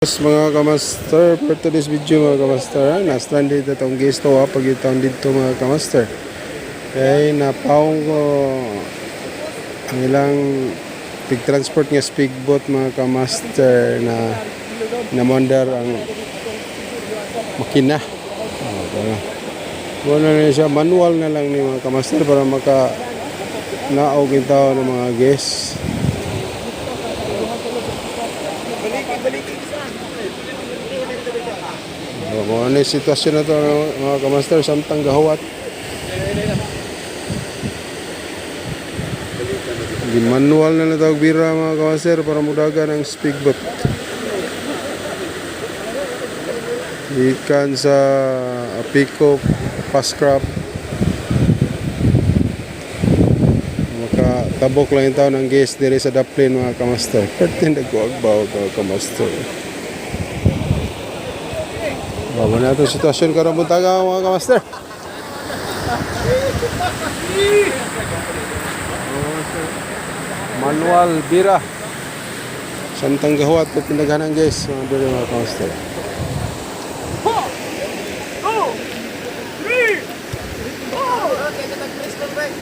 Mga kamaster, for today's video mga kamaster, na-stranded itong gesto pag itong dito mga kamaster. Kaya napaong ko ang ilang pig-transport nga speedboat mga kamaster na namandar ang makina. Wala na siya, manual na lang ni mga kamaster para maka naog yung tao ng mga guests. Ano yung sitwasyon na ito mga kamaster, samtang gahawat. Di manual na natawag bira mga kamaster para mudagan ang speedboat. Ikan sa Pico Pascrap. Makatabok lang yung tao ng guest diri sa Daplin mga kamaster. Pertin nagwagbaw mga kamaster. Baba na itong sitwasyon karong buntaga mga kamaster. Manual bira. Samtang gahawat, pinaghanan guys mga kamaster.